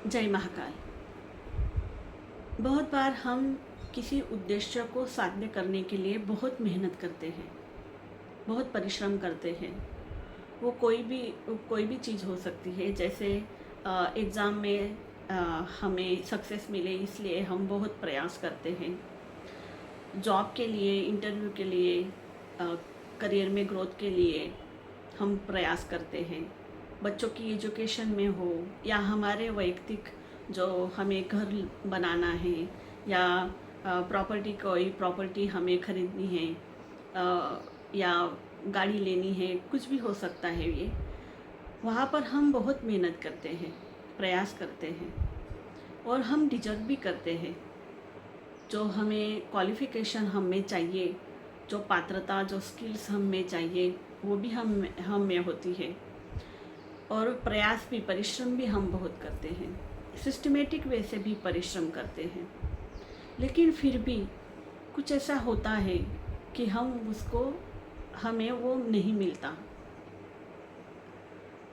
जय महाकाल। बहुत बार हम किसी उद्देश्य को साध्य करने के लिए बहुत मेहनत करते हैं, बहुत परिश्रम करते हैं। वो कोई भी चीज़ हो सकती है। जैसे एग्ज़ाम में हमें सक्सेस मिले इसलिए हम बहुत प्रयास करते हैं। जॉब के लिए, इंटरव्यू के लिए, करियर में ग्रोथ के लिए हम प्रयास करते हैं। बच्चों की एजुकेशन में हो या हमारे वैयक्तिक जो हमें घर बनाना है या कोई प्रॉपर्टी हमें खरीदनी है, या गाड़ी लेनी है, कुछ भी हो सकता है। ये वहाँ पर हम बहुत मेहनत करते हैं, प्रयास करते हैं और हम डिजर्व भी करते हैं। जो हमें क्वालिफ़िकेशन हमें चाहिए, जो पात्रता, जो स्किल्स हमें चाहिए, वो भी हम में होती है। और प्रयास भी, परिश्रम भी हम बहुत करते हैं, सिस्टमेटिक वे से भी परिश्रम करते हैं। लेकिन फिर भी कुछ ऐसा होता है कि हमें वो नहीं मिलता।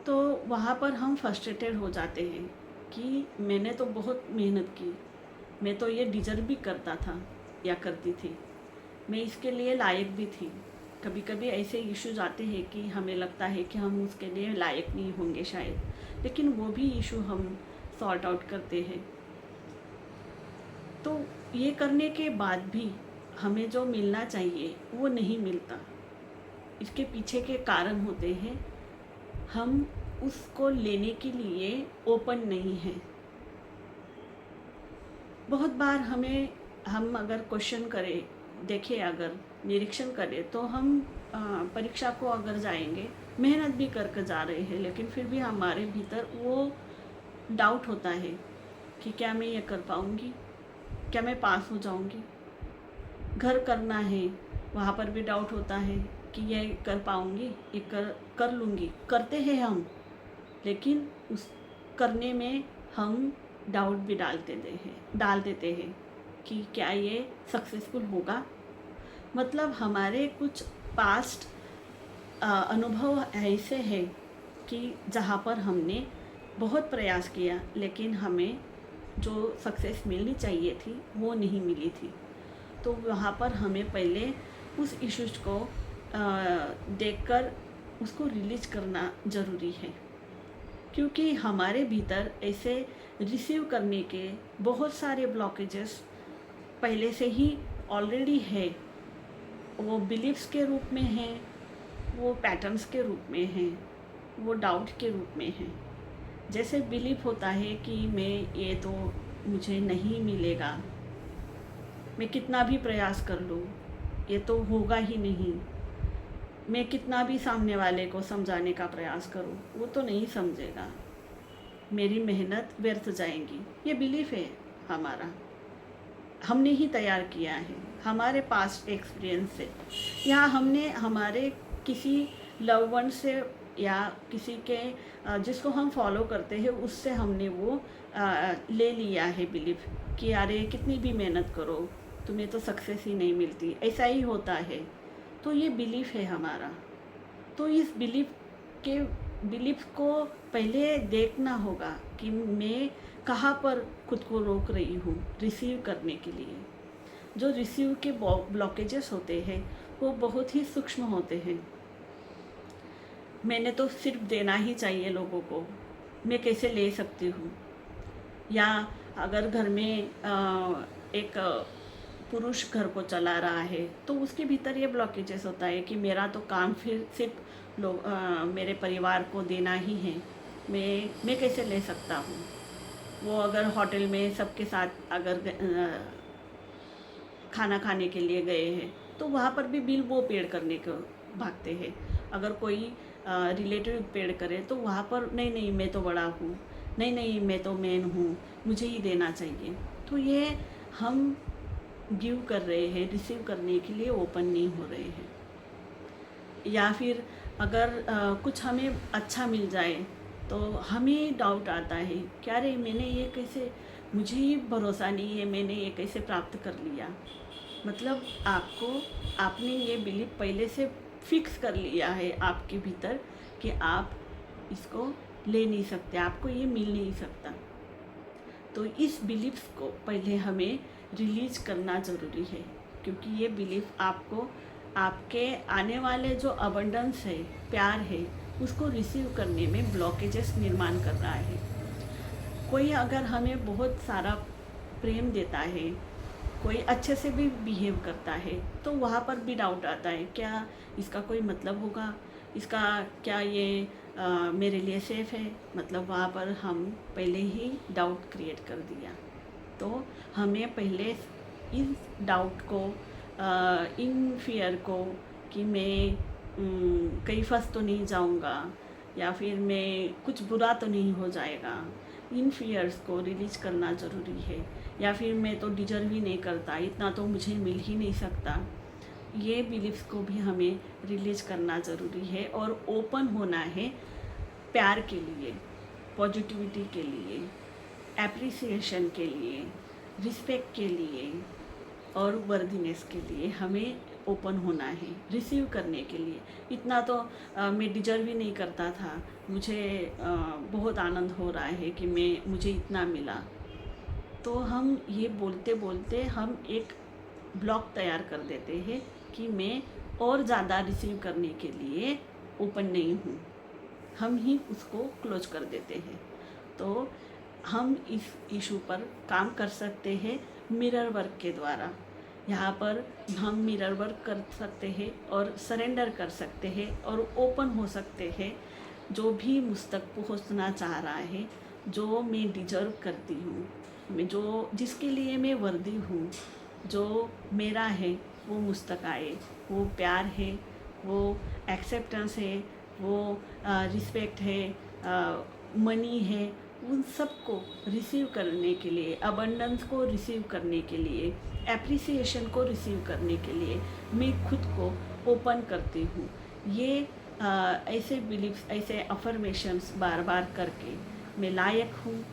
तो वहाँ पर हम फ्रस्ट्रेटेड हो जाते हैं कि मैंने तो बहुत मेहनत की, मैं तो ये डिज़र्व भी करता था या करती थी, मैं इसके लिए लायक भी थी। कभी कभी ऐसे इश्यूज आते हैं कि हमें लगता है कि हम उसके लिए लायक नहीं होंगे शायद, लेकिन वो भी इशू हम सॉर्ट आउट करते हैं। तो ये करने के बाद भी हमें जो मिलना चाहिए वो नहीं मिलता। इसके पीछे के कारण होते हैं, हम उसको लेने के लिए ओपन नहीं हैं। बहुत बार हम अगर क्वेश्चन करें, देखें, अगर निरीक्षण करें, तो हम परीक्षा को अगर जाएंगे, मेहनत भी करके जा रहे हैं, लेकिन फिर भी हमारे भीतर वो डाउट होता है कि क्या मैं ये कर पाऊँगी, क्या मैं पास हो जाऊँगी। घर करना है, वहाँ पर भी डाउट होता है कि ये कर पाऊँगी, ये कर लूँगी। करते हैं हम, लेकिन उस करने में हम डाउट भी डाल देते हैं कि क्या ये सक्सेसफुल होगा। मतलब हमारे कुछ पास्ट अनुभव ऐसे हैं कि जहाँ पर हमने बहुत प्रयास किया, लेकिन हमें जो सक्सेस मिलनी चाहिए थी वो नहीं मिली थी। तो वहाँ पर हमें पहले उस इश्यूज को देखकर उसको रिलीज करना ज़रूरी है, क्योंकि हमारे भीतर ऐसे रिसीव करने के बहुत सारे ब्लॉकेजेस पहले से ही ऑलरेडी है। वो बिलीव्स के रूप में हैं, वो पैटर्न्स के रूप में हैं, वो डाउट के रूप में हैं। जैसे बिलीव होता है कि ये तो मुझे नहीं मिलेगा, मैं कितना भी प्रयास कर लूँ ये तो होगा ही नहीं, मैं कितना भी सामने वाले को समझाने का प्रयास करूँ वो तो नहीं समझेगा, मेरी मेहनत व्यर्थ जाएगी। ये बिलीफ है हमारा, हमने ही तैयार किया है हमारे पास्ट एक्सपीरियंस से, या हमने हमारे किसी लव वन से या किसी के जिसको हम फॉलो करते हैं उससे हमने वो ले लिया है बिलीफ कि अरे कितनी भी मेहनत करो तुम्हें तो सक्सेस ही नहीं मिलती, ऐसा ही होता है। तो ये बिलीफ है हमारा। तो इस बिलीफ को पहले देखना होगा कि मैं कहाँ पर खुद को रोक रही हूँ रिसीव करने के लिए। जो रिसीव के ब्लॉकेजेस होते हैं वो बहुत ही सूक्ष्म होते हैं। मैंने तो सिर्फ देना ही चाहिए लोगों को, मैं कैसे ले सकती हूँ। या अगर घर में एक पुरुष घर को चला रहा है तो उसके भीतर ये ब्लॉकेजेस होता है कि मेरा तो काम फिर सिर्फ मेरे परिवार को देना ही है, मैं कैसे ले सकता हूँ। वो अगर होटल में सबके साथ अगर खाना खाने के लिए गए हैं तो वहाँ पर भी बिल वो पेड करने को भागते हैं। अगर कोई रिलेटिव पेड करे तो वहाँ पर नहीं मैं तो बड़ा हूँ, नहीं मैं तो मैन हूँ, मुझे ही देना चाहिए। तो ये हम गिव कर रहे हैं, रिसीव करने के लिए ओपन नहीं हो रहे हैं। या फिर अगर कुछ हमें अच्छा मिल जाए तो हमें डाउट आता है क्या रे मैंने ये कैसे, मुझे ही भरोसा नहीं है मैंने ये कैसे प्राप्त कर लिया। मतलब आपने ये बिलीफ पहले से फिक्स कर लिया है आपके भीतर कि आप इसको ले नहीं सकते, आपको ये मिल नहीं सकता। तो इस बिलीफ्स को पहले हमें रिलीज करना ज़रूरी है, क्योंकि ये बिलीफ आपको आपके आने वाले जो अबंडेंस है, प्यार है, उसको रिसीव करने में ब्लॉकेजेस निर्माण कर रहा है। कोई अगर हमें बहुत सारा प्रेम देता है, कोई अच्छे से भी बिहेव करता है, तो वहाँ पर भी डाउट आता है, क्या इसका कोई मतलब होगा, इसका क्या ये मेरे लिए सेफ़ है। मतलब वहाँ पर हम पहले ही डाउट क्रिएट कर दिया। तो हमें पहले इस डाउट को, इन फियर को, कि मैं कहीं फंस तो नहीं जाऊँगा, या फिर मैं कुछ बुरा तो नहीं हो जाएगा, इन फियर्स को रिलीज करना ज़रूरी है। या फिर मैं तो डिजर्व ही नहीं करता, इतना तो मुझे मिल ही नहीं सकता, ये बिलीफ्स को भी हमें रिलीज करना ज़रूरी है। और ओपन होना है प्यार के लिए, पॉजिटिविटी के लिए, एप्रिसिएशन के लिए, रिस्पेक्ट के लिए और वर्दीनेस के लिए हमें ओपन होना है, रिसीव करने के लिए। इतना तो मैं डिजर्व ही नहीं करता था, मुझे बहुत आनंद हो रहा है कि मुझे इतना मिला। तो हम ये बोलते बोलते हम एक ब्लॉक तैयार कर देते हैं कि मैं और ज़्यादा रिसीव करने के लिए ओपन नहीं हूँ, हम ही उसको क्लोज कर देते हैं। तो हम इस इशू पर काम कर सकते हैं मिरर वर्क के द्वारा। यहाँ पर हम मिरर वर्क कर सकते हैं और सरेंडर कर सकते हैं और ओपन हो सकते हैं। जो भी मुझ तक पहुँचना चाह रहा है, जो मैं डिजर्व करती हूँ, मैं जो जिसके लिए मैं वर्दी हूँ, जो मेरा है वो मुझ तक आए, वो प्यार है, वो एक्सेप्टेंस है, वो रिस्पेक्ट है, मनी है, उन सब को रिसीव करने के लिए, अबंडेंस को रिसीव करने के लिए, एप्रिसिएशन को रिसीव करने के लिए मैं खुद को ओपन करती हूँ। ये ऐसे बिलीफ्स, ऐसे अफर्मेशंस बार बार करके मैं लायक हूँ,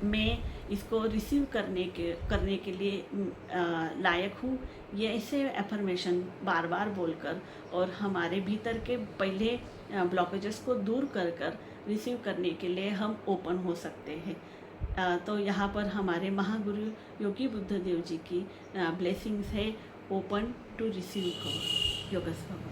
मैं इसको रिसीव करने के लिए लायक हूँ, ये ऐसे एफर्मेशन बार बार बोलकर और हमारे भीतर के पहले ब्लॉकेजेस को दूर कर रिसीव करने के लिए हम ओपन हो सकते हैं। तो यहाँ पर हमारे महागुरु योगी बुद्ध देव जी की ब्लेसिंग्स है, ओपन टू रिसीव योगस्वभाव।